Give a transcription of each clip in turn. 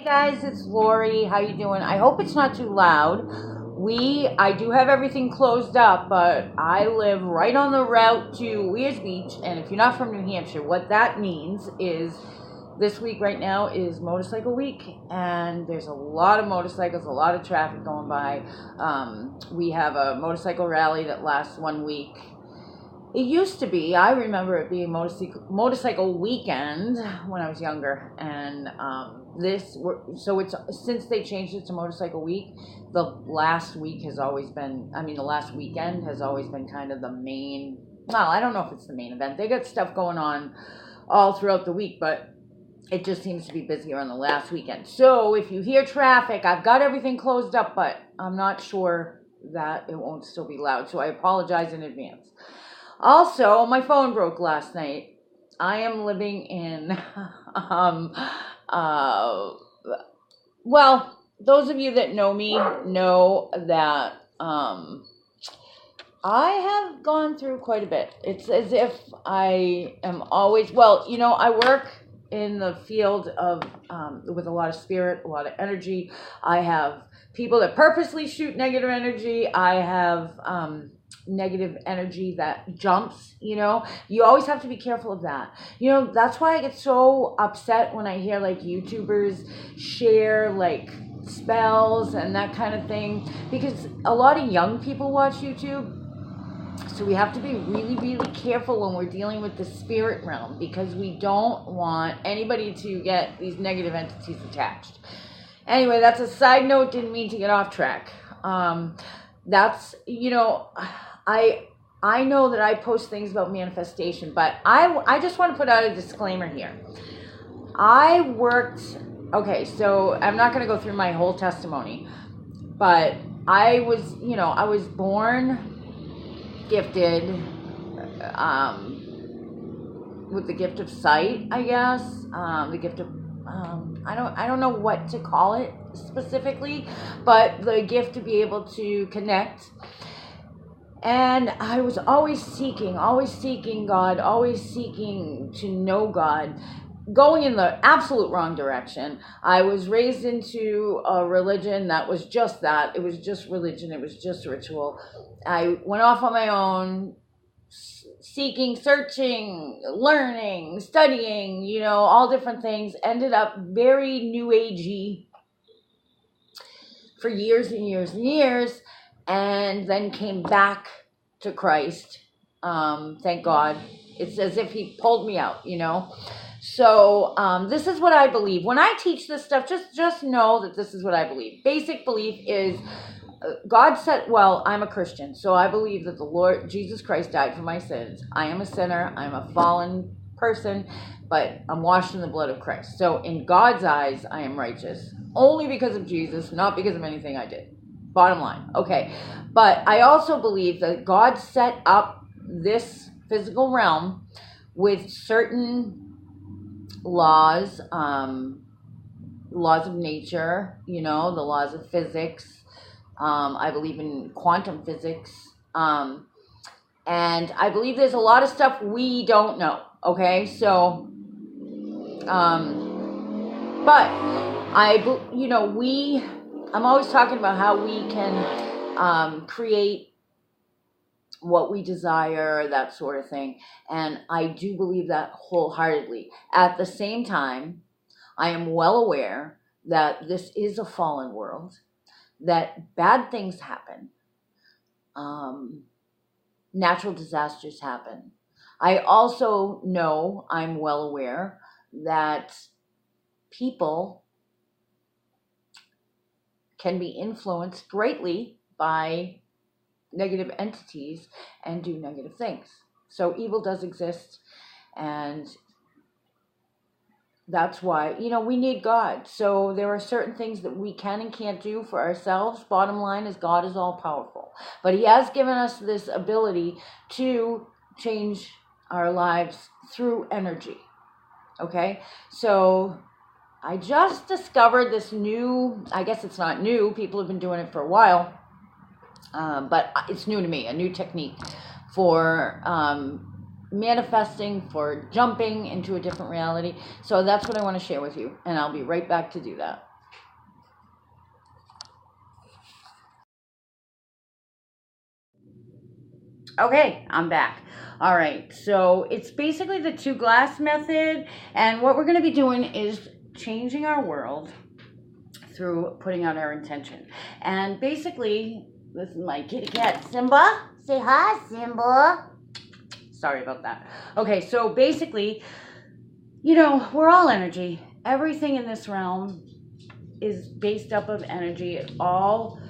Guys, it's Lori. How you doing? I hope it's not too loud. I do have everything closed up, but I live right on the route to Weir's Beach, and if you're not from New Hampshire, what that means is this week right now is motorcycle week, and there's a lot of motorcycles, a lot of traffic going by. We have a motorcycle rally that lasts 1 week. It used to be, I remember it being motorcycle weekend when I was younger, and so it's since they changed it to motorcycle week, the last weekend has always been kind of the main, well, I don't know if it's the main event. They got stuff going on all throughout the week, but it just seems to be busier on the last weekend. So if you hear traffic, I've got everything closed up, but I'm not sure that it won't still be loud, so I apologize in advance. Also, my phone broke last night. I am living in, well, those of you that know me know that I have gone through quite a bit. It's as if I am always, I work in the field of, with a lot of spirit, a lot of energy. I have people that purposely shoot negative energy. I have, negative energy that jumps, you always have to be careful of that. That's why I get so upset when I hear like YouTubers share like spells and that kind of thing, because a lot of young people watch YouTube. So we have to be really, really careful when we're dealing with the spirit realm, because we don't want anybody to get these negative entities attached. Anyway, that's a side note. Didn't mean to get off track. That's, I know that I post things about manifestation, but I just want to put out a disclaimer here. So I'm not going to go through my whole testimony, but I was born gifted with the gift of sight, I guess, the gift of, I don't know what to call it specifically, but the gift to be able to connect. And I was always seeking God, always seeking to know God, going in the absolute wrong direction. I was raised into a religion that was just that. It was just religion. It was just ritual. I went off on my own, seeking, searching, learning, studying, all different things. Ended up very new agey for years and years and years, and then came back to Christ. Thank God. It's as if he pulled me out, So this is what I believe. When I teach this stuff, just know that this is what I believe. Basic belief is God said, I'm a Christian, so I believe that the Lord Jesus Christ died for my sins. I am a sinner. I'm a fallen person, but I'm washed in the blood of Christ. So in God's eyes, I am righteous. Only because of Jesus, not because of anything I did. Bottom line. Okay. But I also believe that God set up this physical realm with certain laws, laws of nature, the laws of physics. I believe in quantum physics. And I believe there's a lot of stuff we don't know. Okay. So, but I'm always talking about how we can create what we desire, that sort of thing. And I do believe that wholeheartedly. At the same time, I am well aware that this is a fallen world, that bad things happen. Natural disasters happen. I also know, I'm well aware, that people can be influenced greatly by negative entities and do negative things. So evil does exist, and that's why, we need God. So there are certain things that we can and can't do for ourselves. Bottom line is God is all powerful, but he has given us this ability to change our lives through energy. Okay, so I just discovered this new, I guess it's not new, people have been doing it for a while, but it's new to me, a new technique for manifesting, for jumping into a different reality. So that's what I want to share with you, and I'll be right back to do that. Okay, I'm back. All right, so it's basically the 2 glass method, and what we're going to be doing is changing our world through putting out our intention. And basically, this is my kitty cat, Simba. Say hi, Simba. Sorry about that. Okay, so basically, we're all energy. Everything in this realm is based up of energy. It all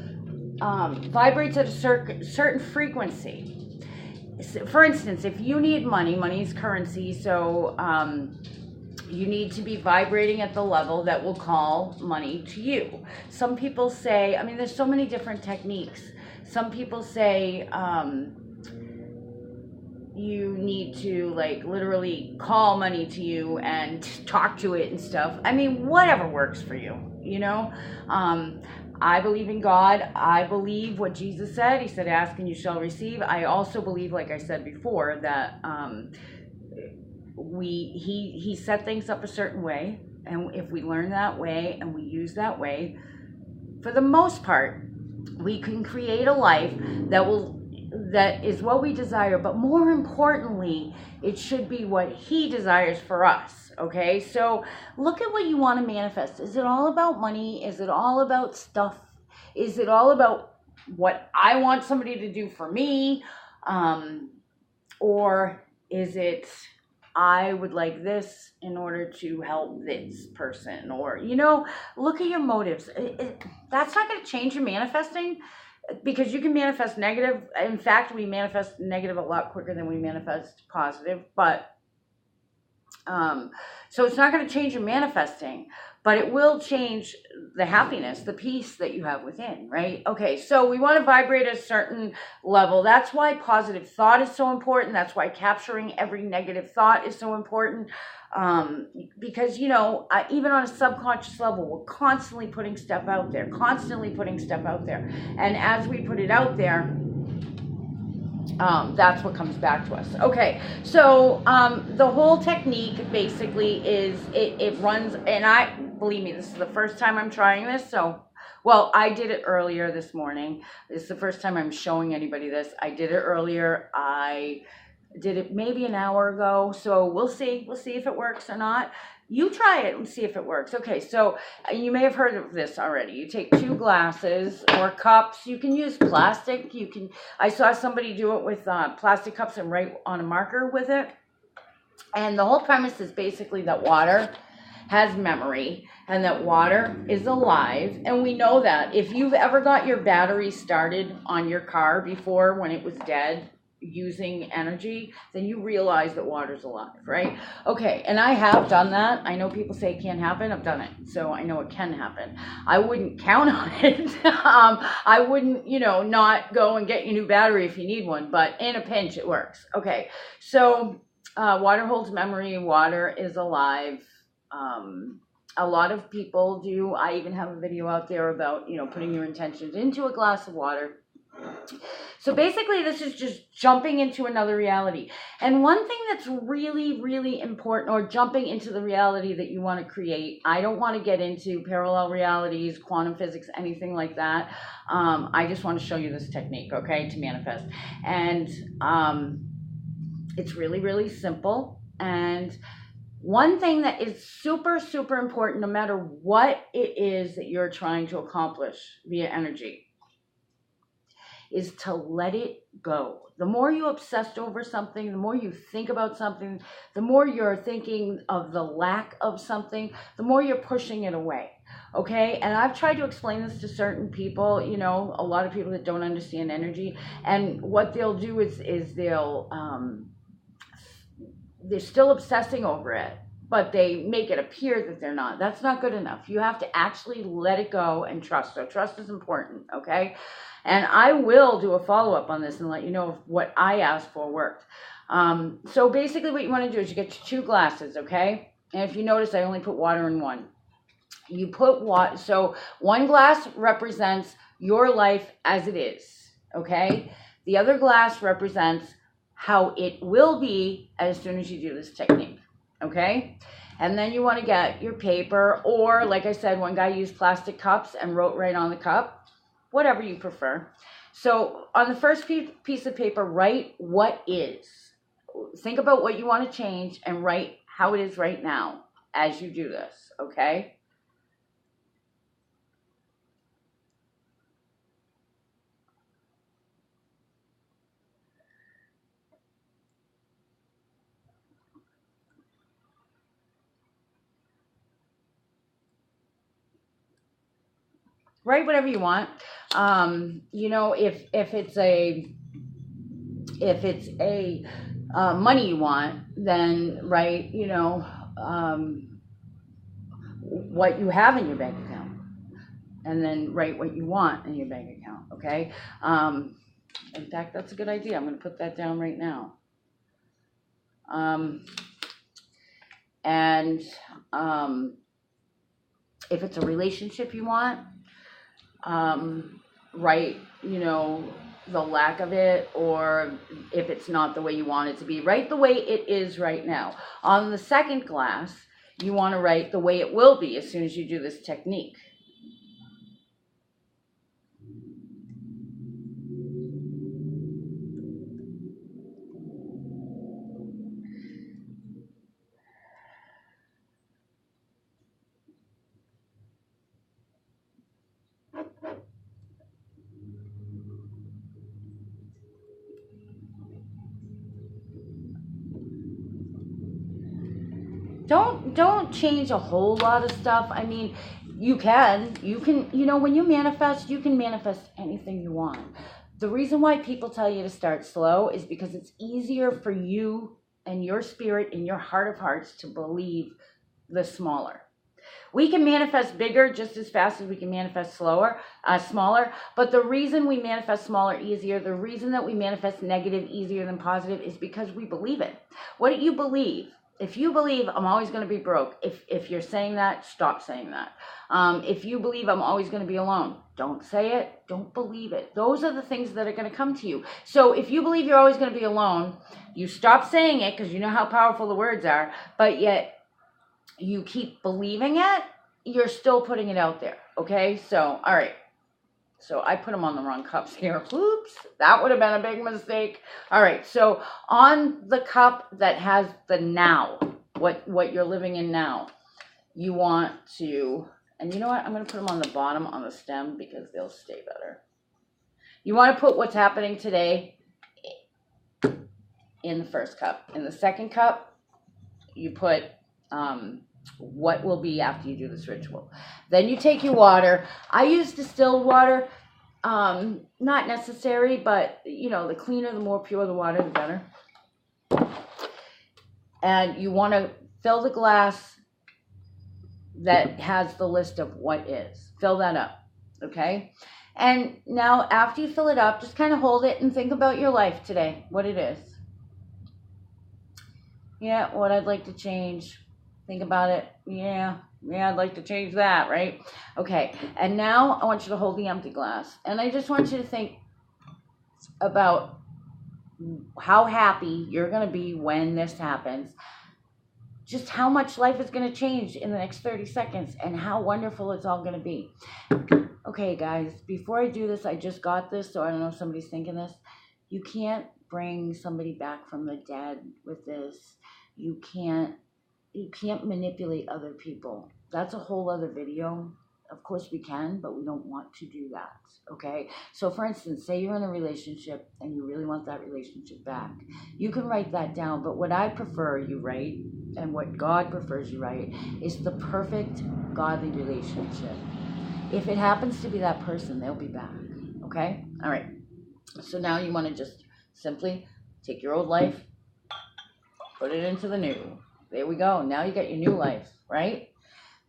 vibrates at a certain frequency. For instance, if you need money is currency, so you need to be vibrating at the level that will call money to you. Some people say, there's so many different techniques. Some people say you need to literally call money to you and talk to it and stuff. Whatever works for you, I believe in God. I believe what Jesus said. He said, ask and you shall receive. I also believe, like I said before, that he set things up a certain way, and if we learn that way and we use that way, for the most part, we can create a life that is what we desire, but more importantly, it should be what he desires for us. Okay, so look at what you want to manifest. Is it all about money? Is it all about stuff? Is it all about what I want somebody to do for me? Or is it, I would like this in order to help this person? Or, look at your motives. That's not going to change your manifesting, because you can manifest negative. In fact, we manifest negative a lot quicker than we manifest positive. But so it's not going to change your manifesting, but it will change the happiness, the peace that you have within, right? Okay, so we want to vibrate at a certain level. That's why positive thought is so important. That's why capturing every negative thought is so important. Because, even on a subconscious level, we're constantly putting stuff out there, And as we put it out there, that's what comes back to us. Okay, so the whole technique basically is it runs, and believe me, this is the first time I'm trying this, I did it earlier this morning. This is the first time I'm showing anybody this. I did it earlier. I did it maybe an hour ago, so we'll see if it works or not. You try it and see if it works. Okay, so you may have heard of this already. You take 2 glasses or cups. You can use plastic. I saw somebody do it with plastic cups and write on a marker with it. And the whole premise is basically that water has memory and that water is alive. And we know that. If you've ever got your battery started on your car before when it was dead, using energy, then you realize that water's alive, right? Okay, and I have done that. I know people say it can't happen. I've done it, so I know it can happen. I wouldn't count on it. I wouldn't, not go and get your new battery if you need one, but in a pinch, it works. Okay, so water holds memory. Water is alive. A lot of people do. I even have a video out there about, putting your intentions into a glass of water. So basically, this is just jumping into another reality. And one thing that's really, really important, or jumping into the reality that you want to create, I don't want to get into parallel realities, quantum physics, anything like that. I just want to show you this technique, okay, to manifest. And it's really, really simple. And one thing that is super, super important, no matter what it is that you're trying to accomplish via energy, is to let it go. The more you obsess over something, the more you think about something, the more you're thinking of the lack of something, the more you're pushing it away. Okay? And I've tried to explain this to certain people, a lot of people that don't understand energy. And what they'll do is they're still obsessing over it, but they make it appear that they're not. That's not good enough. You have to actually let it go and trust. So trust is important, okay? And I will do a follow-up on this and let you know if what I asked for worked. So basically what you want to do is you get your 2 glasses, okay? And if you notice, I only put water in one. You put water, so 1 glass represents your life as it is, okay? The other glass represents how it will be as soon as you do this technique, okay? And then you want to get your paper, or like I said, one guy used plastic cups and wrote right on the cup, whatever you prefer. So on the first piece of paper, write what is. Think about what you want to change and write how it is right now as you do this, okay? Write whatever you want. You know, if it's a money you want, then write, you know, what you have in your bank account, and then write what you want in your bank account. Okay. In fact, that's a good idea. I'm going to put that down right now. And if it's a relationship you want, write, you know, the lack of it, or if it's not the way you want it to be, write the way it is right now. On the second glass, you want to write the way it will be as soon as you do this technique. Don't change a whole lot of stuff. I mean, you can, you know, when you manifest, you can manifest anything you want. The reason why people tell you to start slow is because it's easier for you and your spirit in your heart of hearts to believe the smaller. We can manifest bigger just as fast as we can manifest smaller. But the reason we manifest smaller easier, the reason that we manifest negative easier than positive, is because we believe it. What do you believe? If you believe I'm always going to be broke, if you're saying that, stop saying that. If you believe I'm always going to be alone, don't say it. Don't believe it. Those are the things that are going to come to you. So if you believe you're always going to be alone, you stop saying it because you know how powerful the words are, but yet you keep believing it, you're still putting it out there. Okay? So, all right. So I put them on the wrong cups here. Oops, that would have been a big mistake. All right, so on the cup that has the now, what you're living in now, you want to, and you know what? I'm going to put them on the bottom on the stem because they'll stay better. You want to put what's happening today in the first cup. In the second cup, you put what will be after you do this ritual. Then you take your water. I use distilled water. Not necessary, but you know, the cleaner, the more pure the water, the better. And you want to fill the glass that has the list of what is. Fill that up, okay? And now after you fill it up, just kind of hold it and think about your life today, what it is. Yeah, what I'd like to change. Think about it. Yeah, I'd like to change that, right? Okay, and now I want you to hold the empty glass. And I just want you to think about how happy you're going to be when this happens. Just how much life is going to change in the next 30 seconds and how wonderful it's all going to be. Okay, guys, before I do this, I just got this, so I don't know if somebody's thinking this. You can't bring somebody back from the dead with this. You can't manipulate other people. That's a whole other video. Of course we can, but we don't want to do that, okay? So for instance, say you're in a relationship and you really want that relationship back. You can write that down, but what I prefer you write, and what God prefers you write, is the perfect godly relationship. If it happens to be that person, they'll be back, okay? All right. So now you want to just simply take your old life, put it into the new. There we go. Now you got your new life, right?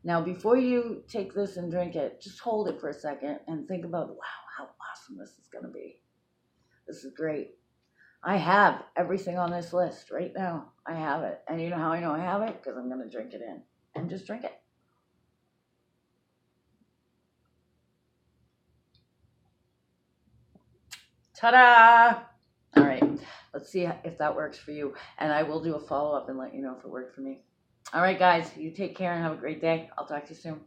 Now, before you take this and drink it, just hold it for a second and think about, wow, how awesome this is going to be. This is great. I have everything on this list right now. I have it. And you know how I know I have it? Because I'm going to drink it in. And just drink it. Ta-da! All right. Let's see if that works for you. And I will do a follow-up and let you know if it worked for me. All right, guys. You take care and have a great day. I'll talk to you soon.